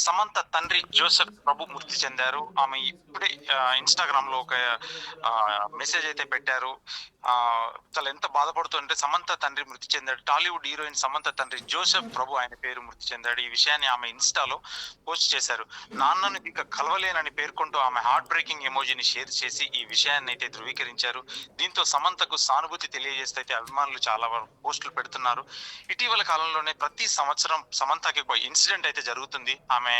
సమంత తండ్రి జోసెఫ్ ప్రభు మృతి చెందారు. ఆమె ఇప్పుడే ఇన్‌స్టాగ్రామ్‌లో ఒక మెసేజ్ అయితే పెట్టారు. చాలా ఎంత బాధపడుతుంటే సమంత తండ్రి మృతి చెందాడు. టాలీవుడ్ హీరోయిన్ సమంత తండ్రి జోసెఫ్ ప్రభు ఆయన పేరు మృతి చెందాడు. ఈ విషయాన్ని ఆమె ఇన్‌స్టాలో పోస్ట్ చేశారు. నాన్నను ఇక కలవలేనని పేర్కొంటూ ఆమె హార్ట్ బ్రేకింగ్ ఎమోజిని షేర్ చేసి ఈ విషయాన్ని అయితే ధృవీకరించారు. దీంతో సమంతకు సానుభూతి తెలియజేస్తూ అయితే అభిమానులు చాలా వరకు పోస్టులు పెడుతున్నారు. ఇటీవల కాలంలోనే ప్రతి సంవత్సరం సమంతకి ఒక ఇన్సిడెంట్ అయితే జరుగుతుంది. ఆమె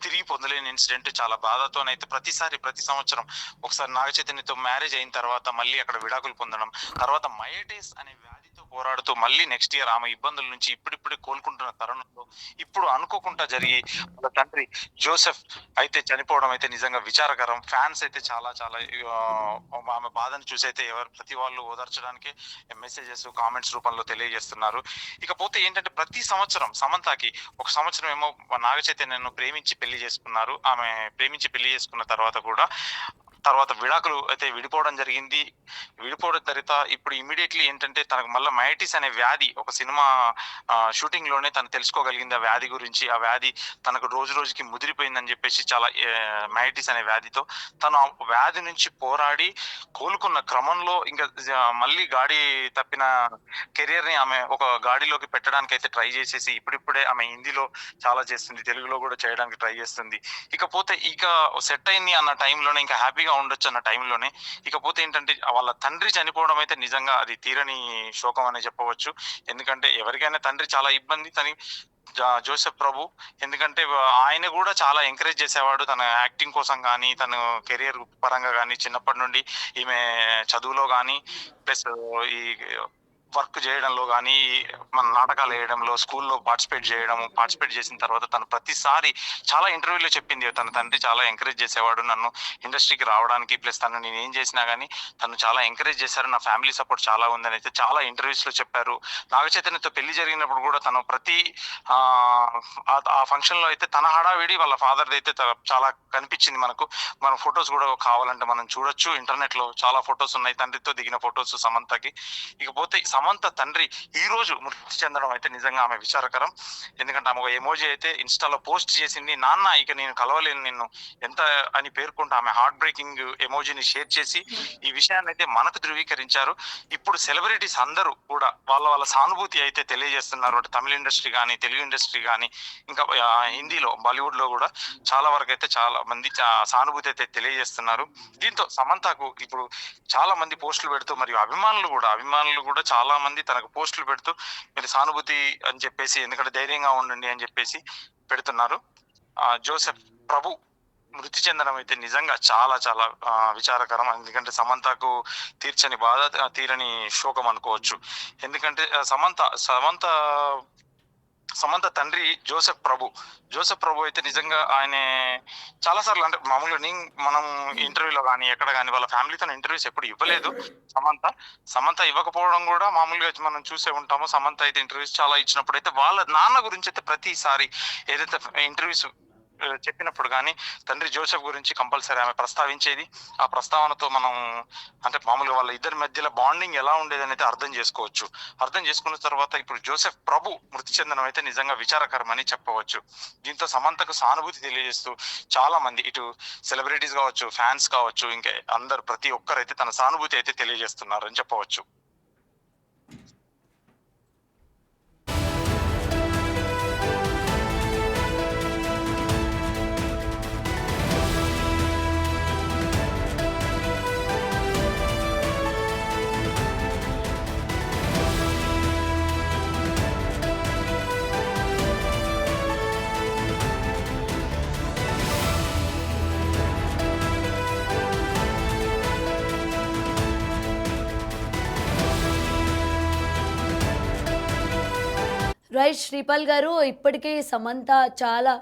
తిరిగి పొందలేని ఇన్సిడెంట్ చాలా బాధతోనైతే ప్రతి సంవత్సరం ఒకసారి నాగ చైతన్యతో మ్యారేజ్ అయిన తర్వాత మళ్ళీ అక్కడ విడాకులు పొందడం, తర్వాత మయోటైటిస్ అనే వ్యాధితో పోరాడుతూ మళ్ళీ నెక్స్ట్ ఇయర్ ఆమె ఇబ్బందుల నుంచి ఇప్పుడిప్పుడే కోలుకుంటున్న తరుణంలో ఇప్పుడు అనుకోకుండా జరిగి వాళ్ళ తండ్రి జోసెఫ్ అయితే చనిపోవడం అయితే నిజంగా విచారకరం. ఫ్యాన్స్ అయితే చాలా చాలా ఆమె బాధను చూసి అయితే ప్రతి వాళ్ళు ఓదార్చడానికి మెసేజెస్ కామెంట్స్ రూపంలో తెలియజేస్తున్నారు. ఇకపోతే ఏంటంటే ప్రతి సంవత్సరం సమంతకి ఒక సంవత్సరం ఏమో నాగ చైతన్యను ప్రేమించి పెళ్లి చేసుకున్నారు. ఆమె ప్రేమించి పెళ్లి చేసుకున్న తర్వాత విడాకులు అయితే విడిపోవడం జరిగింది. విడిపోవడం తర్వాత ఇప్పుడు ఇమ్మీడియట్లీ ఏంటంటే తనకు మళ్ళీ మయోటిస్ అనే వ్యాధి ఒక సినిమా షూటింగ్ లోనే తను తెలుసుకోగలిగింది ఆ వ్యాధి గురించి. ఆ వ్యాధి తనకు రోజు రోజుకి ముదిరిపోయిందని చెప్పేసి చాలా మయోటిస్ అనే వ్యాధితో తను ఆ వ్యాధి నుంచి పోరాడి కోలుకున్న క్రమంలో ఇంకా మళ్ళీ గాడి తప్పిన కెరియర్ ని ఆమె ఒక గాడిలోకి పెట్టడానికి అయితే ట్రై చేసేసి ఇప్పుడిప్పుడే ఆమె హిందీలో చాలా చేస్తుంది, తెలుగులో కూడా చేయడానికి ట్రై చేస్తుంది. ఇకపోతే సెట్ అయింది అన్న టైంలోనే ఇంకా హ్యాపీగా ఉండొచ్చు అన్న టైంలోనే ఇకపోతే ఏంటంటే వాళ్ళ తండ్రి చనిపోవడం అయితే నిజంగా అది తీరని శోకం అనే చెప్పవచ్చు. ఎందుకంటే ఎవరికైనా తండ్రి చాలా ఇబ్బంది. జోసెఫ్ ప్రభు ఎందుకంటే ఆయన కూడా చాలా ఎంకరేజ్ చేసేవాడు తన యాక్టింగ్ కోసం కానీ తన కెరియర్ పరంగా కానీ చిన్నప్పటి నుండి ఈమె చదువులో కానీ ప్లస్ ఈ వర్క్ చేయడంలో కానీ మన నాటకాలు వేయడంలో స్కూల్లో పార్టిసిపేట్ చేసిన తర్వాత తను ప్రతిసారి చాలా ఇంటర్వ్యూలో చెప్పింది తన తండ్రి చాలా ఎంకరేజ్ చేసేవాడు నన్ను ఇండస్ట్రీకి రావడానికి. ప్లస్ తను నేను ఏం చేసినా కానీ తను చాలా ఎంకరేజ్ చేశారు, నా ఫ్యామిలీ సపోర్ట్ చాలా ఉందని అయితే చాలా ఇంటర్వ్యూస్ లో చెప్పారు. నాగ చైతన్యతో పెళ్లి జరిగినప్పుడు కూడా తను ప్రతి ఆ ఫంక్షన్ లో అయితే తన హడావిడి వాళ్ళ ఫాదర్ అయితే చాలా కనిపించింది మనకు. మన ఫొటోస్ కూడా కావాలంటే మనం చూడొచ్చు, ఇంటర్నెట్ లో చాలా ఫొటోస్ ఉన్నాయి తండ్రితో దిగిన ఫొటోస్ సమంతకి. ఇకపోతే సమంత తండ్రి ఈ రోజు మృతి చెందడం అయితే నిజంగా ఆమె విచారకరం. ఎందుకంటే ఆమె ఒక ఎమోజీ అయితే ఇన్స్టాలో పోస్ట్ చేసింది, నాన్న ఇక నేను కలవలేను నిన్ను ఎంత అని పేర్కొంటూ ఆమె హార్ట్ బ్రేకింగ్ ఎమోజీని షేర్ చేసి ఈ విషయాన్ని అయితే మనకు ధృవీకరించారు. ఇప్పుడు సెలబ్రిటీస్ అందరూ కూడా వాళ్ళ సానుభూతి అయితే తెలియజేస్తున్నారు. తమిళ ఇండస్ట్రీ కానీ తెలుగు ఇండస్ట్రీ కానీ ఇంకా హిందీలో బాలీవుడ్ లో కూడా చాలా వరకు అయితే చాలా మంది సానుభూతి అయితే తెలియజేస్తున్నారు. దీంతో సమంతకు ఇప్పుడు చాలా మంది పోస్టులు పెడుతూ మరియు అభిమానులు కూడా చాలా మంది తనకు పోస్టులు పెడుతూ మీరు సానుభూతి అని చెప్పేసి ఎందుకంటే ధైర్యంగా ఉండండి అని చెప్పేసి పెడుతున్నారు. జోసెఫ్ ప్రభు మృతి చెందడం అయితే నిజంగా చాలా చాలా విచారకరం. ఎందుకంటే సమంతకు తీర్చని బాధ తీరని శోకం అనుకోవచ్చు. ఎందుకంటే సమంత తండ్రి జోసెఫ్ ప్రభు అయితే నిజంగా ఆయన చాలా సార్లు అంటే మామూలుగా మనం ఇంటర్వ్యూలో కానీ ఎక్కడ కానీ వాళ్ళ ఫ్యామిలీతో ఇంటర్వ్యూస్ ఎప్పుడు ఇవ్వలేదు. సమంత ఇవ్వకపోవడం కూడా మామూలుగా మనం చూసే ఉంటాము. సమంత అయితే ఇంటర్వ్యూస్ చాలా ఇచ్చినప్పుడు అయితే వాళ్ళ నాన్న గురించి అయితే ప్రతిసారి ఏదైతే ఇంటర్వ్యూస్ చెప్పినప్పుడు కానీ తండ్రి జోసెఫ్ గురించి కంపల్సరీ ఆమె ప్రస్తావించేది. ఆ ప్రస్తావనతో మనం అంటే మామూలుగా వాళ్ళ ఇద్దరి మధ్యలో బాండింగ్ ఎలా ఉండేదని అయితే అర్థం చేసుకోవచ్చు. అర్థం చేసుకున్న తర్వాత ఇప్పుడు జోసెఫ్ ప్రభు మృతి చెందడం అయితే నిజంగా విచారకరం అని చెప్పవచ్చు. దీంతో సమంతకు సానుభూతి తెలియజేస్తూ చాలా మంది ఇటు సెలబ్రిటీస్ కావచ్చు, ఫ్యాన్స్ కావచ్చు, ఇంకా అందరు ప్రతి ఒక్కరైతే తన సానుభూతి అయితే తెలియజేస్తున్నారు అని చెప్పవచ్చు. రైట్ శ్రీపాల్ గారు, ఇప్పటికీ సమంత చాలా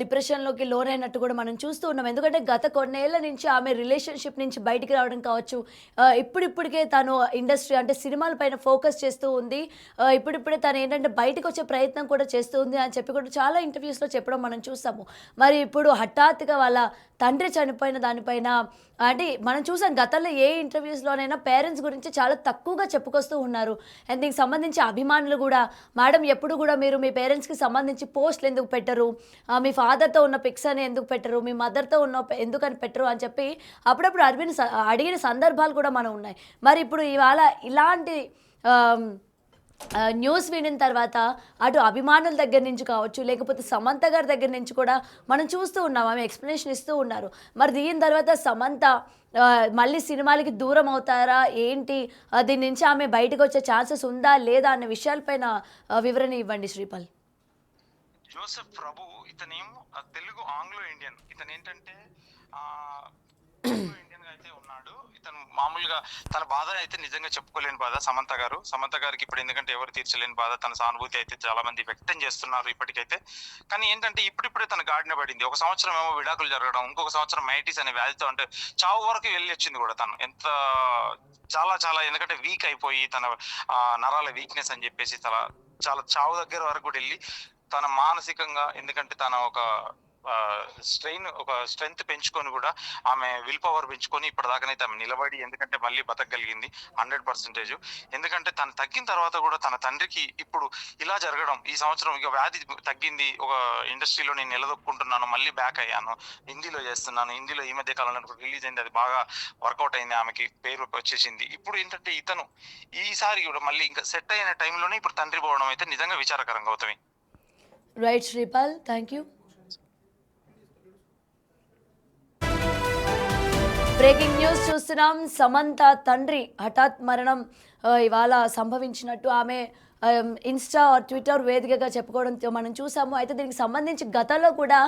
డిప్రెషన్‌లోకి లోనైనట్టు కూడా మనం చూస్తూ ఉన్నాం. ఎందుకంటే గత కొన్నేళ్ల నుంచి ఆమె రిలేషన్‌షిప్ నుంచి బయటికి రావడం కావచ్చు, ఇప్పుడిప్పుడికే తను ఇండస్ట్రీ అంటే సినిమాల పైన ఫోకస్ చేస్తూ ఉంది. ఇప్పుడిప్పుడే తను ఏంటంటే బయటకొచ్చే ప్రయత్నం కూడా చేస్తూ ఉంది అని చెప్పి కూడా చాలా ఇంటర్వ్యూస్‌లో చెప్పడం మనం చూసాము. మరి ఇప్పుడు హఠాత్తుగా వాళ్ళ తండ్రి చనిపోయిన దానిపైన అంటే మనం చూసాం గతంలో ఏ ఇంటర్వ్యూస్‌లోనైనా పేరెంట్స్ గురించి చాలా తక్కువగా చెప్పుకొస్తూ ఉన్నారు. అండ్ దీనికి సంబంధించి అభిమానులు కూడా, మేడం ఎప్పుడు కూడా మీరు మీ పేరెంట్స్‌కి సంబంధించి పోస్ట్‌లు ఎందుకు పెట్టరు? మీ మీ ఫాదర్‌తో ఉన్న పిక్స్ అని ఎందుకు పెట్టరు? మీ మదర్‌తో ఉన్న ఎందుకని పెట్టరు? అని చెప్పి అప్పుడప్పుడు అడిగిన సందర్భాలు కూడా మనం ఉన్నాయి. మరి ఇప్పుడు ఇవాళ ఇలాంటి ఆహ్, న్యూస్ వినిన తర్వాత అటు అభిమానుల దగ్గర నుంచి కావచ్చు, లేకపోతే సమంత గారి దగ్గర నుంచి కూడా మనం చూస్తూ ఉన్నాం. ఆమె ఎక్స్‌ప్లనేషన్ ఇస్తూ ఉన్నారు. మరి దీని తర్వాత సమంత మళ్ళీ సినిమాలకి దూరం అవుతారా? ఏంటి? దీని నుంచి ఆమె బయటకొచ్చే ఛాన్సెస్ ఉందా? లేదా? అన్న విషయాలపైన వివరణ ఇవ్వండి శ్రీపాల్. జోసెఫ్ ప్రభు ఇతనేమో తెలుగు ఆంగ్లో ఇండియన్. ఇతనేంటంటే ఆంగ్లో ఇండియన్ గా అయితే ఉన్నాడు. ఇతను మామూలుగా తన బాధ అయితే నిజంగా చెప్పుకోలేని బాధ. సమంత గారికి ఇప్పుడు ఎందుకంటే ఎవరు తీర్చలేని బాధ, తన సానుభూతి అయితే చాలా మంది వ్యక్తం చేస్తున్నారు ఇప్పటికైతే. కానీ ఏంటంటే ఇప్పుడిప్పుడే తన గాడిన పడింది. ఒక సంవత్సరం ఏమో విడాకులు జరగడం, ఇంకొక సంవత్సరం మైటిస్ అనే వ్యాధితో అంటే చావు వరకు వెళ్ళి వచ్చింది కూడా తను. ఎంత చాలా చాలా ఎందుకంటే వీక్ అయిపోయి తన నరాల వీక్నెస్ అని చెప్పేసి చాలా చాలా చావు దగ్గర వరకు కూడా వెళ్ళి తన మానసికంగా, ఎందుకంటే తన ఒక స్ట్రెంగ్త్ పెంచుకొని కూడా ఆమె విల్ పవర్ పెంచుకొని ఇప్పటిదాకానైతే ఆమె నిలబడి ఎందుకంటే మళ్ళీ బతకగలిగింది 100%. ఎందుకంటే తను తగ్గిన తర్వాత కూడా తన తండ్రికి ఇప్పుడు ఇలా జరగడం, ఈ సంవత్సరం ఇక వ్యాధి తగ్గింది, ఒక ఇండస్ట్రీలో నేను నిలదొక్కుంటున్నాను, మళ్ళీ బ్యాక్ అయ్యాను, హిందీలో చేస్తున్నాను, హిందీలో ఈ మధ్య కాలంలో రిలీజ్ అయింది, అది బాగా వర్కౌట్ అయింది, ఆమెకి పేరు వచ్చేసింది. ఇప్పుడు ఏంటంటే ఇతను ఈసారి కూడా మళ్ళీ ఇంకా సెట్ అయిన టైంలోనే ఇప్పుడు తండ్రి పోవడం అయితే నిజంగా విచారకరంగా అవుతాయి. Right Sripal, thank you. Breaking news చూస్తున్నాం. సమంత తండ్రి హఠాత్ మరణం ఇవాళ సంభవించినట్టు ఆమె ఇన్స్టా ట్విట్టర్ వేదికగా చెప్పుకోవడంతో మనం చూసాము. అయితే దీనికి సంబంధించి గతంలో కూడా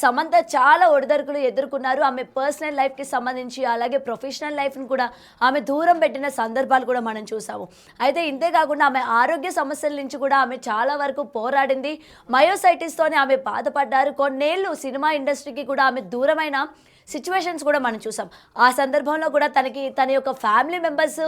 సమంత చాలా ఒడిదొడుకులు ఎదుర్కొన్నారు. ఆమె పర్సనల్ లైఫ్కి సంబంధించి అలాగే ప్రొఫెషనల్ లైఫ్ని కూడా ఆమె దూరం పెట్టిన సందర్భాలు కూడా మనం చూసాము. అయితే ఇంతే కాకుండా ఆమె ఆరోగ్య సమస్యల నుంచి కూడా ఆమె చాలా వరకు పోరాడింది. మయోసైటిస్తోనే ఆమె బాధపడ్డారు. కొన్నేళ్ళు సినిమా ఇండస్ట్రీకి కూడా ఆమె దూరమైన సిచ్యువేషన్స్ కూడా మనం చూసాం. ఆ సందర్భంలో కూడా తన యొక్క ఫ్యామిలీ మెంబర్స్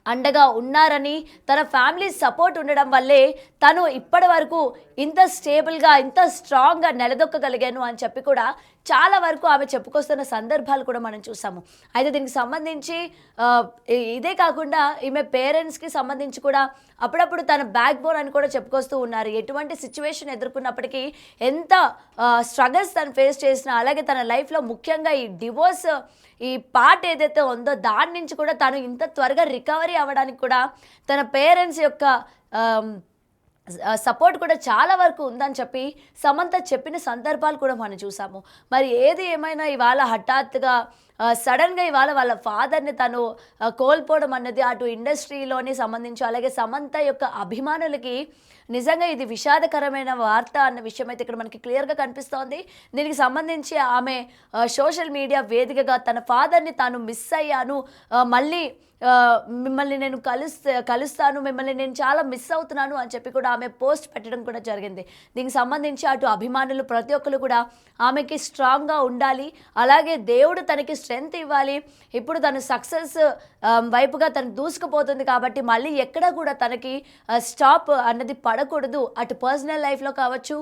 అండగా ఉన్నారని, తన ఫ్యామిలీ సపోర్ట్ ఉండడం వల్లే తను ఇప్పటి వరకు ఇంత స్టేబుల్గా ఇంత స్ట్రాంగ్గా నిలదొక్కగలిగాను అని చెప్పి కూడా చాలా వరకు ఆమె చెప్పుకొస్తున్న సందర్భాలు కూడా మనం చూసాము. అయితే దీనికి సంబంధించి ఇదే కాకుండా ఈమె పేరెంట్స్కి సంబంధించి కూడా అప్పుడప్పుడు తన బ్యాక్ బోన్ అని కూడా చెప్పుకొస్తూ ఉన్నారు. ఎటువంటి సిచ్యువేషన్ ఎదుర్కొన్నప్పటికీ, ఎంత స్ట్రగల్స్ తను ఫేస్ చేసినా, అలాగే తన లైఫ్లో ముఖ్యంగా ఈ డివోర్స్ ఈ పార్ట్ ఏదైతే ఉందో దాని నుంచి కూడా తను ఇంత త్వరగా రికవరీ అవ్వడానికి కూడా తన పేరెంట్స్ యొక్క సపోర్ట్ కూడా చాలా వరకు ఉందని చెప్పి సమంత చెప్పిన సందర్భాలు కూడా మనం చూసాము. మరి ఏది ఏమైనా ఇవాళ హఠాత్తుగా సడన్గా ఇవాళ వాళ్ళ ఫాదర్ని తను కోల్పోవడం అన్నది అటు ఇండస్ట్రీలోని సంబంధించి అలాగే సమంత యొక్క అభిమానులకి నిజంగా ఇది విషాదకరమైన వార్త అన్న విషయం అయితే ఇక్కడ మనకి క్లియర్గా కనిపిస్తోంది. దీనికి సంబంధించి ఆమె సోషల్ మీడియా వేదికగా తన ఫాదర్ని తాను మిస్ అయ్యాను, మళ్ళీ మిమ్మల్ని నేను కలుస్తాను, మిమ్మల్ని నేను చాలా మిస్ అవుతున్నాను అని చెప్పి కూడా ఆమె పోస్ట్ పెట్టడం కూడా జరిగింది. దీనికి సంబంధించి అటు అభిమానులు ప్రతి ఒక్కరు కూడా ఆమెకి స్ట్రాంగ్గా ఉండాలి, అలాగే దేవుడు తనకి స్ట్రెంగ్త్ ఇవ్వాలి. ఇప్పుడు తను సక్సెస్ వైపుగా తను దూసుకుపోతుంది కాబట్టి మళ్ళీ ఎక్కడ కూడా తనకి స్టాప్ అన్నది పడకూడదు. అటు పర్సనల్ లైఫ్లో కావచ్చు,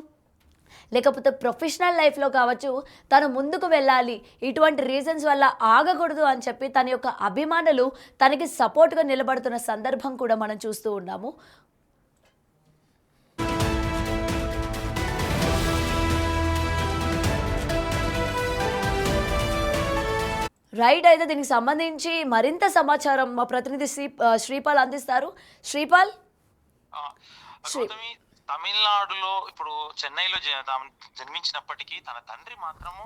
లేకపోతే ప్రొఫెషనల్ లైఫ్లో కావచ్చు, తను ముందుకు వెళ్ళాలి, ఇటువంటి రీజన్స్ వల్ల ఆగకూడదు అని చెప్పి తన యొక్క అభిమానులు తనకి సపోర్ట్గా నిలబడుతున్న సందర్భం కూడా మనం చూస్తూ ఉన్నాము. రైట్, అయితే దీనికి సంబంధించి మరింత సమాచారం మా ప్రతినిధి శ్రీపాల్ అందిస్తారు. శ్రీపాల్. తమిళనాడులో ఇప్పుడు చెన్నైలో జన్మించినప్పటికీ తన తండ్రి మాత్రము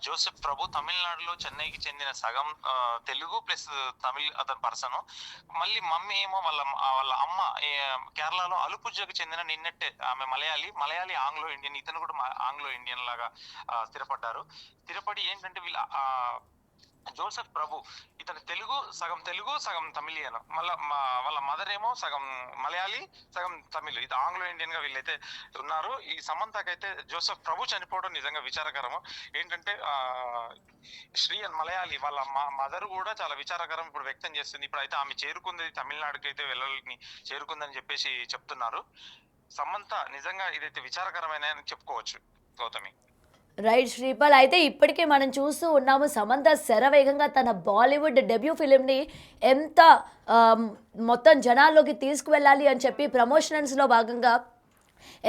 జోసెఫ్ ప్రభు తమిళనాడులో చెన్నైకి చెందిన సగం తెలుగు ప్లస్ తమిళ్ అతని పర్సన్. మళ్ళీ మమ్మీ ఏమో వాళ్ళ అమ్మ కేరళలో అలుపుజకు చెందిన నిన్నట్టే ఆమె మలయాళీ ఆంగ్లో ఇండియన్. ఇతను కూడా ఆంగ్లో ఇండియన్ లాగా స్థిరపడి ఏంటంటే వీళ్ళ జోసెఫ్ ప్రభు ఇతను తెలుగు సగం తమిళియన్. వాళ్ళ మదర్ ఏమో సగం మలయాళీ సగం తమిళ్. ఇది ఆంగ్లో ఇండియన్ గా వీళ్ళైతే ఉన్నారు. ఈ సమంతకైతే జోసెఫ్ ప్రభు చనిపోవడం నిజంగా విచారకరము. ఏంటంటే శ్రీయన్ మలయాళీ వాళ్ళ మదర్ కూడా చాలా విచారకరం ఇప్పుడు వ్యక్తం చేస్తుంది. ఇప్పుడు అయితే ఆమె చేరుకుంది, తమిళనాడుకి అయితే వెళ్ళాలని చేరుకుందని చెప్పేసి చెప్తున్నారు. సమంత నిజంగా ఇదైతే విచారకరమైన చెప్పుకోవచ్చు గౌతమి. రైట్ శ్రీపాల్, అయితే ఇప్పటికే మనం చూస్తూ ఉన్నాము సమంత శరవేగంగా తన బాలీవుడ్ డెబ్యూ ఫిలింని ఎంత మొత్తం జనాల్లోకి తీసుకువెళ్ళాలి అని చెప్పి ప్రమోషనల్స్లో భాగంగా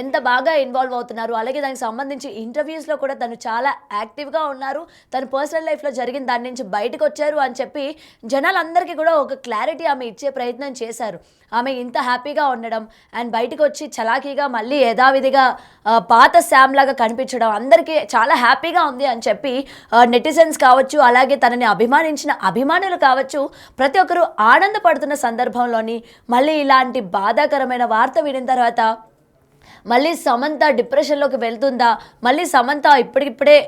ఎంత బాగా ఇన్వాల్వ్ అవుతున్నారు. అలాగే దానికి సంబంధించి ఇంటర్వ్యూస్‌లో కూడా తను చాలా యాక్టివ్‌గా ఉన్నారు. తన పర్సనల్ లైఫ్‌లో జరిగిన దాని నుంచి బయటకొచ్చారు అని చెప్పి జనాలందరికీ కూడా ఒక క్లారిటీ ఆమె ఇచ్చే ప్రయత్నం చేశారు. ఆమె ఇంత హ్యాపీగా ఉండడం అండ్ బయటకొచ్చి చలాకీగా మళ్ళీ యథావిధిగా పాత శామ్‌లాగా కనిపించడం అందరికీ చాలా హ్యాపీగా ఉంది అని చెప్పి నెటిజన్స్ కావచ్చు, అలాగే తనని అభిమానించిన అభిమానులు కావచ్చు, ప్రతి ఒక్కరు ఆనందపడుతున్న సందర్భంలోని మళ్ళీ ఇలాంటి బాధాకరమైన వార్త వినిన తర్వాత మళ్ళీ సమంత డిప్రెషన్‌లోకి వెళ్తుందా? మళ్ళీ సమంత ఇప్పటికిప్పుడే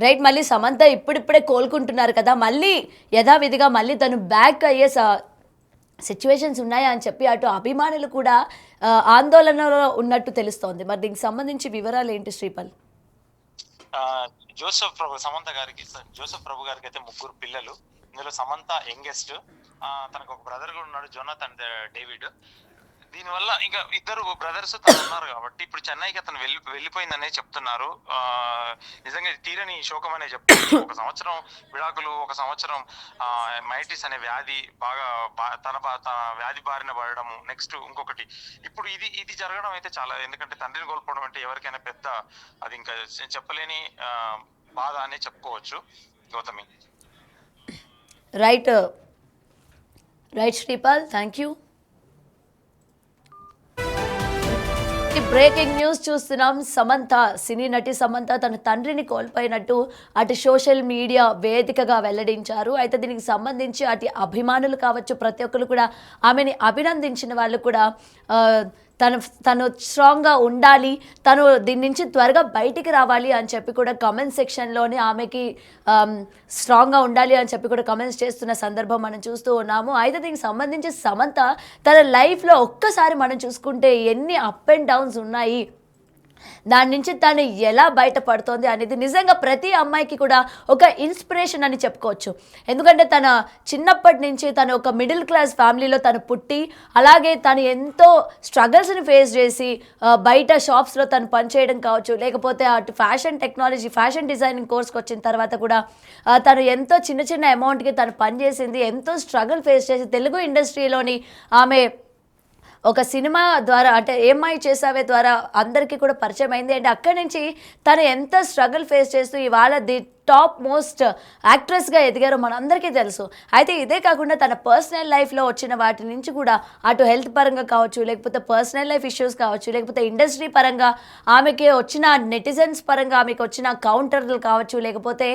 రైట్ మళ్ళీ సమంత ఇప్పుడిప్పుడే కోలుకుంటున్నారు కదా! మళ్ళీ యథావిధిగా మళ్ళీ తను బ్యాక్ అయ్యే సిట్యుయేషన్స్ ఉన్నాయా అని చెప్పి అటు అభిమానులు కూడా ఆందోళనలో ఉన్నట్టు తెలుస్తోంది. మరి దీనికి సంబంధించి వివరాలు ఏంటి శ్రీపల్? జోసెఫ్ ప్రభు గారికి అయితే ముగ్గురు పిల్లలు. ఇందులో సమంత యంగెస్ట్. తనకు ఒక బ్రదర్ కూడా ఉన్నాడు, జోనాథన్ డేవిడ్. దీనివల్ల ఇంకా ఇద్దరు బ్రదర్స్ తను ఉన్నారు కాబట్టి ఇప్పుడు చెన్నైకి అతను వెళ్ళిపోయిందనే చెప్తున్నారు. నిజంగా ఇది తీరని శోకం అనే చెప్తున్నారు. ఒక సంవత్సరం విడాకులు, ఒక సంవత్సరం మైటిస్ అనే వ్యాధి తన వ్యాధి బారిన పడడం, నెక్స్ట్ ఇంకొకటి ఇప్పుడు ఇది జరగడం అయితే చాలా, ఎందుకంటే తండ్రిని కోల్పోవడం అంటే ఎవరికైనా పెద్ద, అది ఇంకా చెప్పలేని బాధ అనే చెప్పుకోవచ్చు Gautami. Right Sripal, thank you. Breaking news చూస్తున్నాం. సమంత, సినీ నటి సమంత తన తండ్రిని కోల్పోయినట్టు అటు సోషల్ మీడియా వేదికగా వెల్లడించారు. అయితే దీనికి సంబంధించి అటు అభిమానులు కావచ్చు, ప్రతి ఒక్కరు కూడా ఆమెని అభినందించిన వాళ్ళు కూడా తను స్ట్రాంగ్గా ఉండాలి, తను దీని నుంచి త్వరగా బయటికి రావాలి అని చెప్పి కూడా కమెంట్ సెక్షన్లోనే ఆమెకి స్ట్రాంగ్గా ఉండాలి అని చెప్పి కూడా కమెంట్స్ చేస్తున్న సందర్భం మనం చూస్తూ ఉన్నాము. అయితే దీనికి సంబంధించి సమంత తన లైఫ్లో ఒక్కసారి మనం చూసుకుంటే ఎన్ని అప్ అండ్ డౌన్స్ ఉన్నాయి, దాని నుంచి తను ఎలా బయటపడుతోంది అనేది నిజంగా ప్రతి అమ్మాయికి కూడా ఒక ఇన్స్పిరేషన్ అని చెప్పుకోవచ్చు. ఎందుకంటే తన చిన్నప్పటి నుంచి తను ఒక మిడిల్ క్లాస్ ఫ్యామిలీలో తను పుట్టి, అలాగే తను ఎంతో స్ట్రగల్స్ని ఫేస్ చేసి బయట షాప్స్లో తను పనిచేయడం కావచ్చు, లేకపోతే అటు ఫ్యాషన్ టెక్నాలజీ, ఫ్యాషన్ డిజైనింగ్ కోర్స్కి వచ్చిన తర్వాత కూడా తను ఎంతో చిన్న అమౌంట్కి తను పనిచేసింది, ఎంతో స్ట్రగుల్ ఫేస్ చేసి తెలుగు ఇండస్ట్రీలోని ఆమె ఒక సినిమా ద్వారా అంటే ఏమ్మాయి చేసావే ద్వారా అందరికీ కూడా పరిచయం అయింది. అండ్ అక్కడి నుంచి తను ఎంత స్ట్రగుల్ ఫేస్ చేస్తూ ఇవాళ ది టాప్ మోస్ట్ యాక్ట్రెస్గా ఎదిగారో మనందరికీ తెలుసు. అయితే ఇదే కాకుండా తన పర్సనల్ లైఫ్లో వచ్చిన వాటి నుంచి కూడా అటు హెల్త్ పరంగా కావచ్చు, లేకపోతే పర్సనల్ లైఫ్ ఇష్యూస్ కావచ్చు, లేకపోతే ఇండస్ట్రీ పరంగా ఆమెకి వచ్చిన నెటిజన్స్ పరంగా ఆమెకు వచ్చిన కౌంటర్లు కావచ్చు, లేకపోతే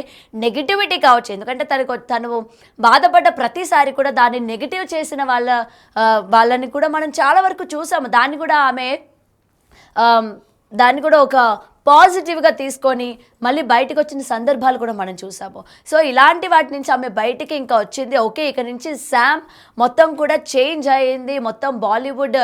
నెగిటివిటీ కావచ్చు. ఎందుకంటే తను బాధపడ్డ ప్రతిసారి కూడా దాన్ని నెగిటివ్ చేసిన వాళ్ళని కూడా మనం చాలా వరకు చూసాము. దాన్ని కూడా ఒక పాజిటివ్గా తీసుకొని మళ్ళీ బయటకు వచ్చిన సందర్భాలు కూడా మనం చూసాము. సో ఇలాంటి వాటి నుంచి ఆమె బయటికి ఇంకా వచ్చింది. ఓకే, ఇక నుంచి శామ్ మొత్తం కూడా చేంజ్ అయ్యింది, మొత్తం బాలీవుడ్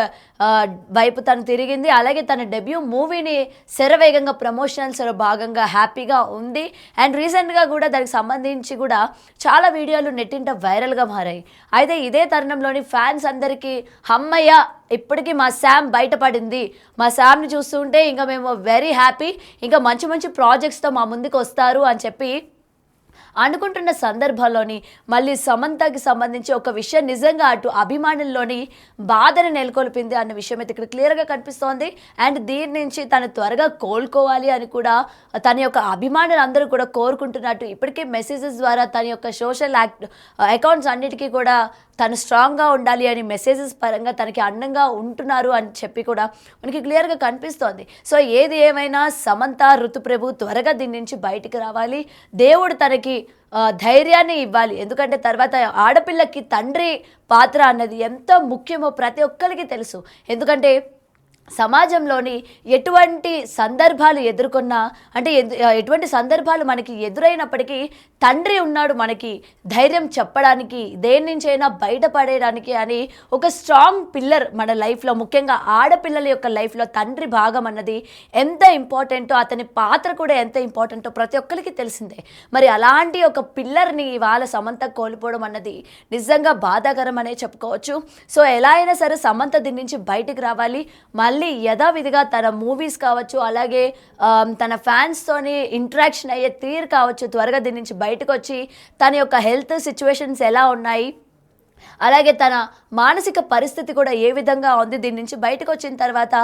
వైపు తను తిరిగింది. అలాగే తన డెబ్యూ మూవీని శరవేగంగా ప్రమోషనల్స్లో భాగంగా హ్యాపీగా ఉంది. అండ్ రీసెంట్గా కూడా దానికి సంబంధించి కూడా చాలా వీడియోలు నెట్టింట వైరల్గా మారాయి. అయితే ఇదే తరుణంలోని ఫ్యాన్స్ అందరికీ హమ్మయ్య, ఇప్పటికీ మా శామ్ బయటపడింది, మా శామ్ని చూస్తుంటే ఇంకా మేము వెరీ హ్యాపీ, ఇంకా మంచి మంచి ప్రాజెక్ట్స్తో మా ముందుకు వస్తారు అని చెప్పి అనుకుంటున్న సందర్భంలోని మళ్ళీ సమంతకి సంబంధించి ఒక విషయం నిజంగా అటు అభిమానుల్లోని బాధను నెలకొల్పింది అన్న విషయం అయితే ఇక్కడ క్లియర్గా కనిపిస్తోంది. అండ్ దీని నుంచి తను త్వరగా కోలుకోవాలి అని కూడా తన యొక్క అభిమానులందరూ కూడా కోరుకుంటున్నట్టు ఇప్పటికే మెసేజెస్ ద్వారా తన యొక్క సోషల్ అకౌంట్స్ అన్నిటికీ కూడా తను స్ట్రాంగ్గా ఉండాలి అని మెసేజెస్ పరంగా తనకి అండంగా ఉంటున్నారు అని చెప్పి కూడా మనకి క్లియర్గా కనిపిస్తోంది. సో ఏది ఏమైనా సమంత, ఋతుప్రభు త్వరగా దీని నుంచి బయటికి రావాలి, దేవుడు తనకి ధైర్యాన్ని ఇవ్వాలి. ఎందుకంటే తర్వాత ఆడపిల్లకి తండ్రి పాత్ర అన్నది ఎంత ముఖ్యమో ప్రతి ఒక్కరికి తెలుసు. ఎందుకంటే సమాజంలోని ఎటువంటి సందర్భాలు ఎదుర్కొన్నా అంటే ఎటువంటి సందర్భాలు మనకి ఎదురైనప్పటికీ తండ్రి ఉన్నాడు మనకి ధైర్యం చెప్పడానికి, దేని నుంచైనా బయటపడేయడానికి అని ఒక స్ట్రాంగ్ పిల్లర్ మన లైఫ్లో, ముఖ్యంగా ఆడపిల్లల యొక్క లైఫ్లో తండ్రి భాగం అన్నది ఎంత ఇంపార్టెంటో, అతని పాత్ర కూడా ఎంత ఇంపార్టెంటో ప్రతి ఒక్కరికి తెలిసిందే. మరి అలాంటి ఒక పిల్లర్ని ఇవాళ సమంత కోల్పోవడం అన్నది నిజంగా బాధాకరం అనే చెప్పుకోవచ్చు. సో ఎలా అయినా సరే సమంత దీని నుంచి బయటికి రావాలి, మళ్ళీ యథావిధిగా తన మూవీస్ కావచ్చు, అలాగే తన ఫ్యాన్స్తోని ఇంటరాక్షన్ అయ్యే తీరు కావచ్చు, త్వరగా దీని నుంచి బయటకు వచ్చి తన యొక్క హెల్త్ సిచ్యువేషన్స్ ఎలా ఉన్నాయి, అలాగే తన మానసిక పరిస్థితి కూడా ఏ విధంగా ఉంది, దీని నుంచి బయటకు వచ్చిన తర్వాత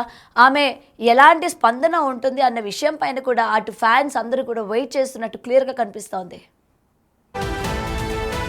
ఆమె ఎలాంటి స్పందన ఉంటుంది అన్న విషయం పైన కూడా అటు ఫ్యాన్స్ అందరూ కూడా వెయిట్ చేస్తున్నట్టు క్లియర్గా కనిపిస్తోంది.